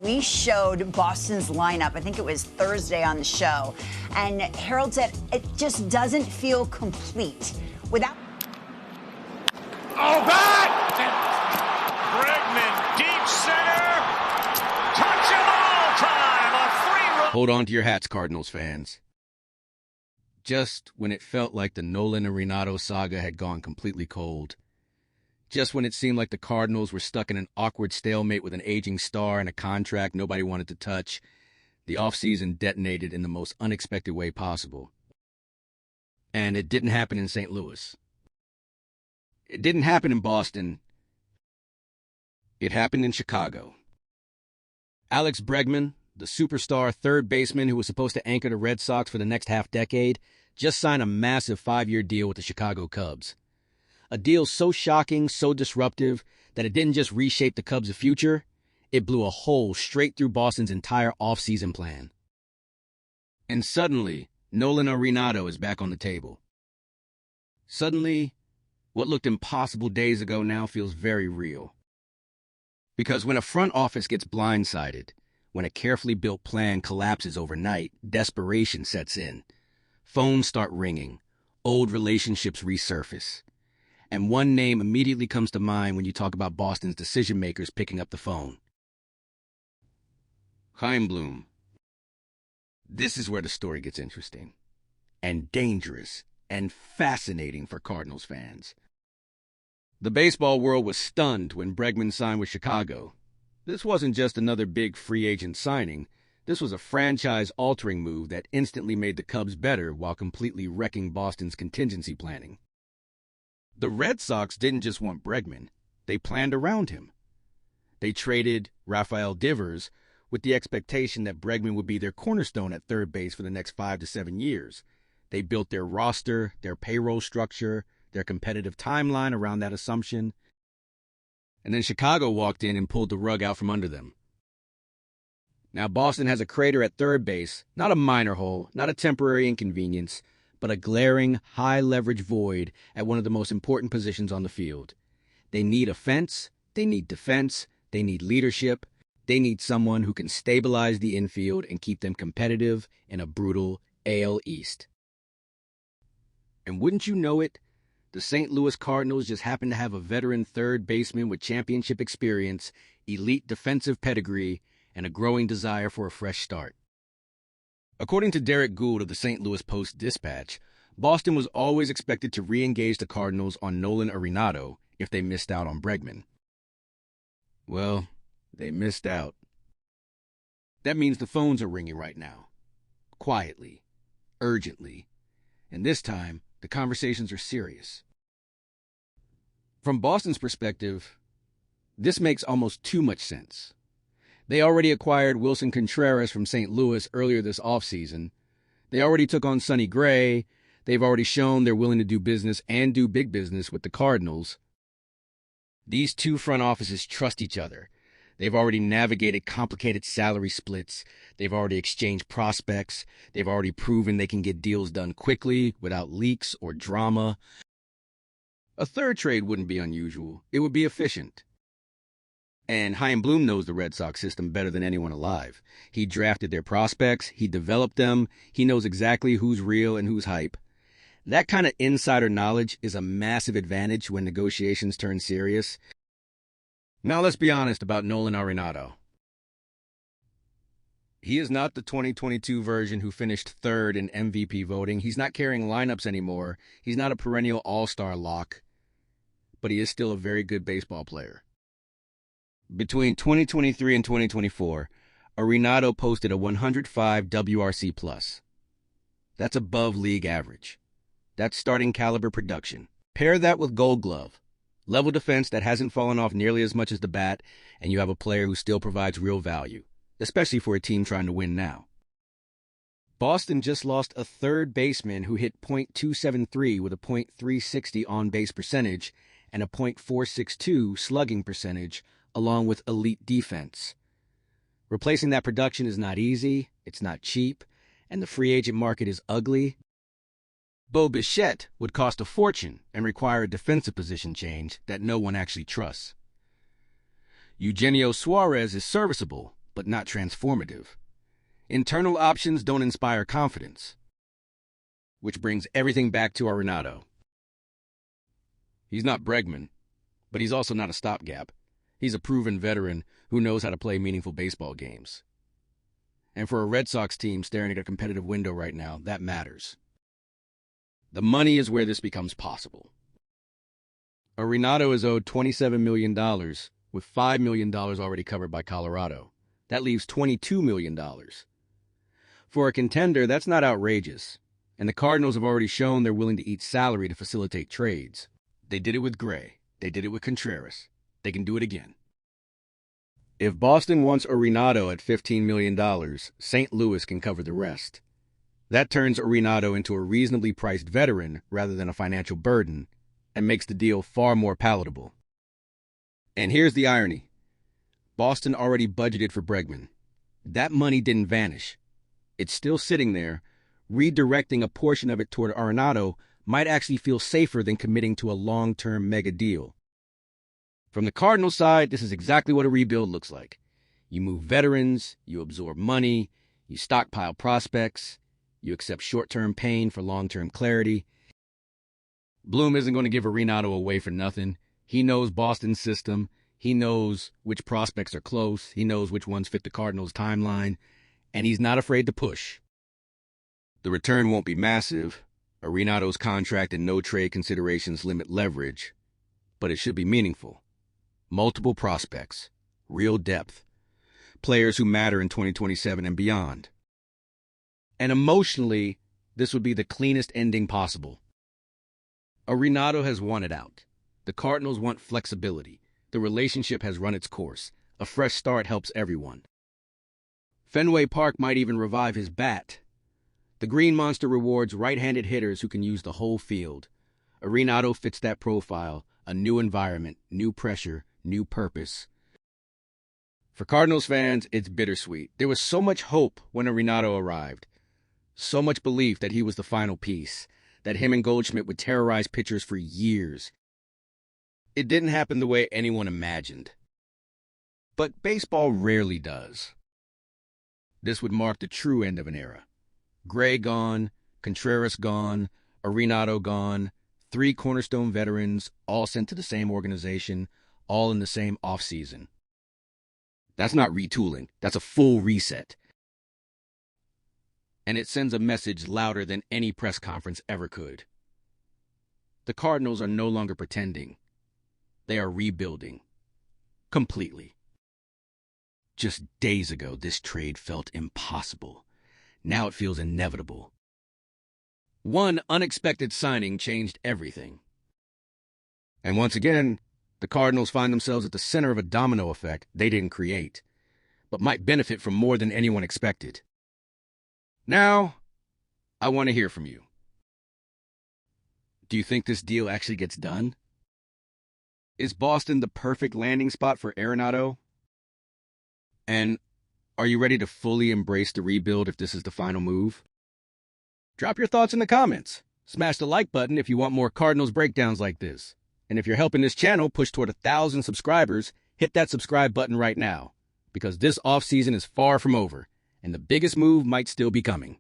We showed Boston's lineup, I think it was Thursday on the show, and Harold said it just doesn't feel complete without. Oh, back! Bregman, deep center, touch him all time, a free run. Hold on to your hats, Cardinals fans. Just when it felt like the Nolan Arenado saga had gone completely cold, just when it seemed like the Cardinals were stuck in an awkward stalemate with an aging star and a contract nobody wanted to touch, the offseason detonated in the most unexpected way possible. And it didn't happen in St. Louis. It didn't happen in Boston. It happened in Chicago. Alex Bregman, the superstar third baseman who was supposed to anchor the Red Sox for the next half-decade, just signed a massive 5-year deal with the Chicago Cubs. A deal so shocking, so disruptive, that it didn't just reshape the Cubs' future, it blew a hole straight through Boston's entire offseason plan. And suddenly, Nolan Arenado is back on the table. Suddenly, what looked impossible days ago now feels very real. Because when a front office gets blindsided, when a carefully built plan collapses overnight, desperation sets in. Phones start ringing, old relationships resurface. And one name immediately comes to mind when you talk about Boston's decision-makers picking up the phone. Chaim Bloom. This is where the story gets interesting, and dangerous, and fascinating for Cardinals fans. The baseball world was stunned when Bregman signed with Chicago. This wasn't just another big free agent signing. This was a franchise-altering move that instantly made the Cubs better while completely wrecking Boston's contingency planning. The Red Sox didn't just want Bregman. They planned around him. They traded Rafael Devers with the expectation that Bregman would be their cornerstone at third base for the next 5 to 7 years. They built their roster, their payroll structure, their competitive timeline around that assumption. And then Chicago walked in and pulled the rug out from under them. Now Boston has a crater at third base, not a minor hole, not a temporary inconvenience, but a glaring, high-leverage void at one of the most important positions on the field. They need offense, they need defense, they need leadership, they need someone who can stabilize the infield and keep them competitive in a brutal AL East. And wouldn't you know it, the St. Louis Cardinals just happen to have a veteran third baseman with championship experience, elite defensive pedigree, and a growing desire for a fresh start. According to Derek Gould of the St. Louis Post-Dispatch, Boston was always expected to re-engage the Cardinals on Nolan Arenado if they missed out on Bregman. Well, they missed out. That means the phones are ringing right now. Quietly. Urgently. And this time, the conversations are serious. From Boston's perspective, this makes almost too much sense. They already acquired Wilson Contreras from St. Louis earlier this offseason. They already took on Sonny Gray. They've already shown they're willing to do business and do big business with the Cardinals. These two front offices trust each other. They've already navigated complicated salary splits. They've already exchanged prospects. They've already proven they can get deals done quickly without leaks or drama. A third trade wouldn't be unusual. It would be efficient. And Chaim Bloom knows the Red Sox system better than anyone alive. He drafted their prospects. He developed them. He knows exactly who's real and who's hype. That kind of insider knowledge is a massive advantage when negotiations turn serious. Now let's be honest about Nolan Arenado. He is not the 2022 version who finished third in MVP voting. He's not carrying lineups anymore. He's not a perennial all-star lock. But he is still a very good baseball player. Between 2023 and 2024, Arenado posted a 105 WRC+. That's above league average. That's starting caliber production. Pair that with Gold Glove, level defense that hasn't fallen off nearly as much as the bat, and you have a player who still provides real value, especially for a team trying to win now. Boston just lost a third baseman who hit .273 with a .360 on-base percentage and a .462 slugging percentage, along with elite defense. Replacing that production is not easy, it's not cheap, and the free agent market is ugly. Bo Bichette would cost a fortune and require a defensive position change that no one actually trusts. Eugenio Suarez is serviceable, but not transformative. Internal options don't inspire confidence. Which brings everything back to Arenado. He's not Bregman, but he's also not a stopgap. He's a proven veteran who knows how to play meaningful baseball games. And for a Red Sox team staring at a competitive window right now, that matters. The money is where this becomes possible. Arenado is owed $27 million, with $5 million already covered by Colorado. That leaves $22 million. For a contender, that's not outrageous, and the Cardinals have already shown they're willing to eat salary to facilitate trades. They did it with Gray. They did it with Contreras. They can do it again. If Boston wants Arenado at $15 million, St. Louis can cover the rest. That turns Arenado into a reasonably priced veteran rather than a financial burden, and makes the deal far more palatable. And here's the irony. Boston already budgeted for Bregman. That money didn't vanish. It's still sitting there. Redirecting a portion of it toward Arenado might actually feel safer than committing to a long-term mega deal. From the Cardinals side, this is exactly what a rebuild looks like. You move veterans, you absorb money, you stockpile prospects, you accept short-term pain for long-term clarity. Bloom isn't going to give Arenado away for nothing. He knows Boston's system. He knows which prospects are close. He knows which ones fit the Cardinals' timeline. And he's not afraid to push. The return won't be massive. Arenado's contract and no-trade considerations limit leverage. But it should be meaningful. Multiple prospects. Real depth. Players who matter in 2027 and beyond. And emotionally, this would be the cleanest ending possible. Arenado has won it out. The Cardinals want flexibility. The relationship has run its course. A fresh start helps everyone. Fenway Park might even revive his bat. The Green Monster rewards right-handed hitters who can use the whole field. Arenado fits that profile. A new environment, new pressure, new purpose. For Cardinals fans, it's bittersweet. There was so much hope when Arenado arrived. So much belief that he was the final piece, that him and Goldschmidt would terrorize pitchers for years. It didn't happen the way anyone imagined. But baseball rarely does. This would mark the true end of an era. Gray gone, Contreras gone, Arenado gone, 3 cornerstone veterans, all sent to the same organization, all in the same offseason. That's not retooling. That's a full reset. And it sends a message louder than any press conference ever could. The Cardinals are no longer pretending. They are rebuilding. Completely. Just days ago, this trade felt impossible. Now it feels inevitable. One unexpected signing changed everything. And once again, the Cardinals find themselves at the center of a domino effect they didn't create, but might benefit from more than anyone expected. Now, I want to hear from you. Do you think this deal actually gets done? Is Boston the perfect landing spot for Arenado? And are you ready to fully embrace the rebuild if this is the final move? Drop your thoughts in the comments. Smash the like button if you want more Cardinals breakdowns like this. And if you're helping this channel push toward 1,000 subscribers, hit that subscribe button right now. Because this offseason is far from over, and the biggest move might still be coming.